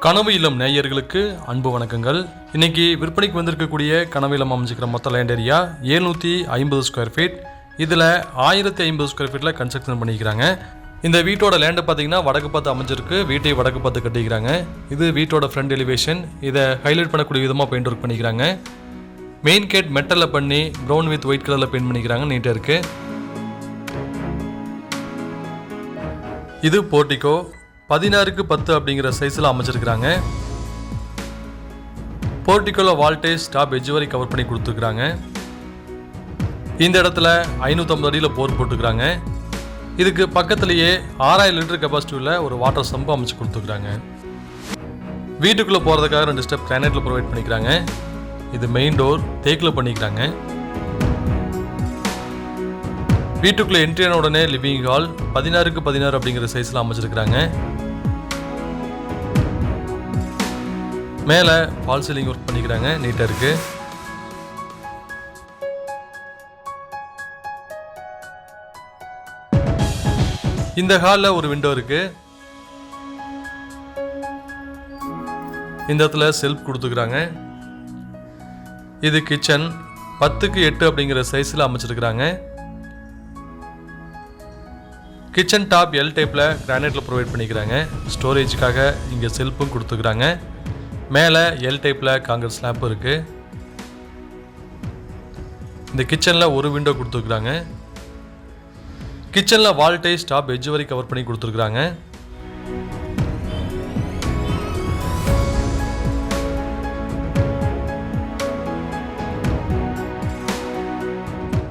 கனவு இல்லம் நேயர்களுக்கு அன்பு வணக்கங்கள். இன்னைக்கு விற்பனைக்கு வந்திருக்கக்கூடிய கனவு இல்லம் அமைஞ்சிக்கிற மொத்த லேண்ட் ஏரியா 750 ஸ்கொயர் ஃபீட். இதில் 1050 ஸ்கொயர் ஃபீட்டில் கன்ஸ்ட்ரக்ஷன் பண்ணிக்கிறாங்க. இந்த வீட்டோட லேண்டை பார்த்தீங்கன்னா வடக்கு பார்த்து அமைஞ்சிருக்கு. வீட்டை வடக்கு பார்த்து கட்டிக்கிறாங்க. இது வீட்டோட ஃப்ரண்ட் எலிவேஷன். இதை ஹைலைட் பண்ணக்கூடிய விதமாக பெயிண்ட் ஒர்க் பண்ணிக்கிறாங்க. மெயின் கேட் மெட்டலில் பண்ணி ப்ரௌன் வித் ஒயிட் கலரில் பெயிண்ட் பண்ணிக்கிறாங்க. நீட்டாக இருக்குது. இது போர்ட்டிகோ 16x10 அப்படிங்கிற சைஸில் அமைச்சிருக்கிறாங்க. போர்ட்டிகோல வால்டேஜ் டாப் எட்ஜ் வரை கவர் பண்ணி கொடுத்துருக்குறாங்க. இந்த இடத்துல 550 அடியில் போர் போட்டுக்கிறாங்க. இதுக்கு பக்கத்துலேயே 6000 லிட்டர் கெப்பாசிட்டி உள்ள ஒரு வாட்டர் சம்பு அமைச்சு கொடுத்துருக்குறாங்க. வீட்டுக்குள்ளே போகிறதுக்காக 2 ஸ்டெப் கிரானைட்டில் ப்ரொவைட் பண்ணிக்கிறாங்க. இது மெயின் டோர் தேக்கில் பண்ணிக்கிறாங்க. வீட்டுக்குள்ளே என்ட்ரியான உடனே லிவிங் ஹால் 16x16 அப்படிங்கிற சைஸில் அமைச்சிருக்கிறாங்க. மேலே ஃபால் சீலிங் ஒர்க் பண்ணிக்கிறாங்க. நீட்டாக இருக்கு. இந்த ஹாலில் ஒரு விண்டோ இருக்கு. இந்த இடத்துல செல்ஃப் கொடுத்துக்கிறாங்க. இது கிச்சன் 10x8 அப்படிங்கிற சைஸில் அமைச்சிருக்கிறாங்க. கிச்சன் டாப் எல் டைப்பில் கிரானைட்டில் ப்ரொவைட் பண்ணிக்கிறாங்க. ஸ்டோரேஜுக்காக இங்கே செல்ஃபும் கொடுத்துக்கிறாங்க. மேலே எல் டைப்பில் காங்கிரட் ஸ்லாப்பும் இருக்குது. இந்த கிச்சனில் ஒரு விண்டோ கொடுத்துருக்குறாங்க. கிச்சனில் வால்டேஜ் டாப் எட்ஜ் வரை கவர் பண்ணி கொடுத்துருக்குறாங்க.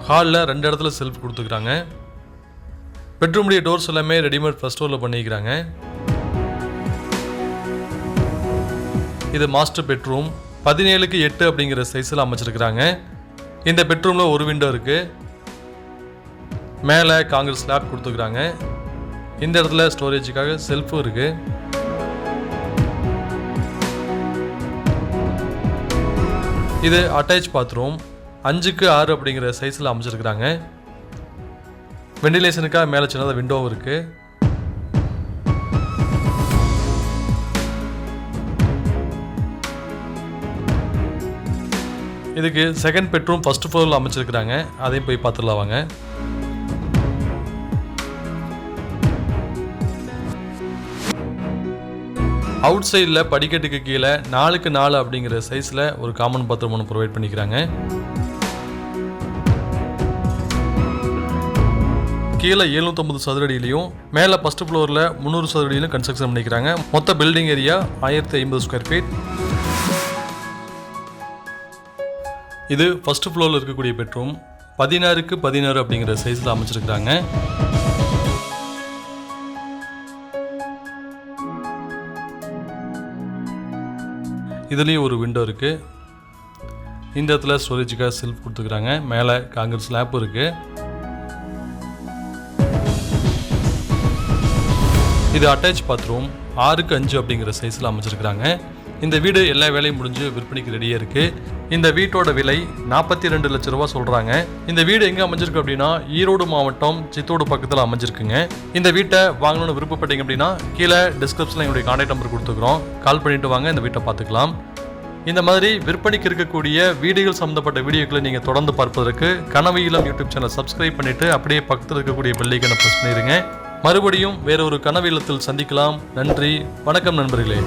ஹாலில் 2 இடத்துல செல்ஃப் கொடுத்துருக்குறாங்க. பெட்ரூமுடைய டோர்ஸ் எல்லாமே ரெடிமேட் ஃபர்ஸ்ட் ஃப்ளோரில் பண்ணிக்கிறாங்க. இது மாஸ்டர் பெட்ரூம் 17x8 அப்படிங்கிற சைஸில் அமைச்சிருக்கிறாங்க. இந்த பெட்ரூமில் ஒரு விண்டோ இருக்குது. மேலே காங்கிரட் ஸ்லாப் கொடுத்துக்கிறாங்க. இந்த இடத்துல ஸ்டோரேஜுக்காக செல்ஃபும் இருக்குது. இது அட்டாச் பாத்ரூம் 5x6 அப்படிங்கிற சைஸில் அமைச்சிருக்கிறாங்க. வெண்டிலேஷனுக்காக மேலே சின்னதாக விண்டோவும் இருக்குது. இதுக்கு செகண்ட் பெட்ரூம் ஃபர்ஸ்ட் ஃப்ளோரில் அமைச்சிருக்கிறாங்க. அதையும் போய் பார்த்துடலாம் வாங்க. அவுட் சைடில் படிக்கட்டுக்கு கீழே 4x4 அப்படிங்கிற சைஸில் ஒரு காமன் பாத்ரூம் ஒன்று ப்ரொவைட் பண்ணிக்கிறாங்க. கீழே 750 சதுர அடியிலையும் மேலே ஃபர்ஸ்ட் ஃப்ளோரில் 300 சதுர அடியிலும் கன்ஸ்ட்ரக்ஷன் பண்ணிக்கிறாங்க. மொத்த பில்டிங் ஏரியா 1050 ஸ்கொயர் ஃபீட். இது ஃபர்ஸ்ட் ஃப்ளோரில் இருக்கக்கூடிய பெட்ரூம் 16x16 அப்படிங்கிற சைஸில் அமைச்சிருக்கிறாங்க. இதுலேயும் ஒரு விண்டோ இருக்குது. இந்த இடத்துல ஸ்டோரேஜுக்காக செல்ஃப் கொடுத்துக்கிறாங்க. மேலே காங்கிரட் ஸ்லாப் இருக்குது. இது அட்டாச் பாத்ரூம் 6x5 அப்படிங்கிற சைஸில் அமைச்சிருக்கிறாங்க. இந்த வீடு எல்லா வேலையும் முடிஞ்சு விற்பனைக்கு ரெடியாக இருக்குது. இந்த வீட்டோட விலை 42 லட்ச ரூபா சொல்கிறாங்க. இந்த வீடு எங்கே அமைஞ்சிருக்கு அப்படின்னா ஈரோடு மாவட்டம் சித்தோடு பக்கத்தில் அமைஞ்சிருக்குங்க. இந்த வீட்டை வாங்கணும்னு விருப்பப்பட்டீங்க அப்படின்னா கீழே டிஸ்கிரிப்ஷனில் எங்களுடைய கான்டாக்ட் நம்பர் கொடுத்துக்கிறோம். கால் பண்ணிவிட்டு வாங்க, இந்த வீட்டை பார்த்துக்கலாம். இந்த மாதிரி விற்பனைக்கு இருக்கக்கூடிய வீடுகள் சம்மந்தப்பட்ட வீடியோக்களை நீங்கள் தொடர்ந்து பார்ப்பதற்கு கனவு இல்லம் யூடியூப் சேனல் சப்ஸ்கிரைப் பண்ணிவிட்டு அப்படியே பக்கத்தில் இருக்கக்கூடிய பெல் ஐகானை ப்ரெஸ் பண்ணிடுங்க. மறுபடியும் வேற ஒரு கனவு இல்லத்தில் சந்திக்கலாம். நன்றி, வணக்கம் நண்பர்களே.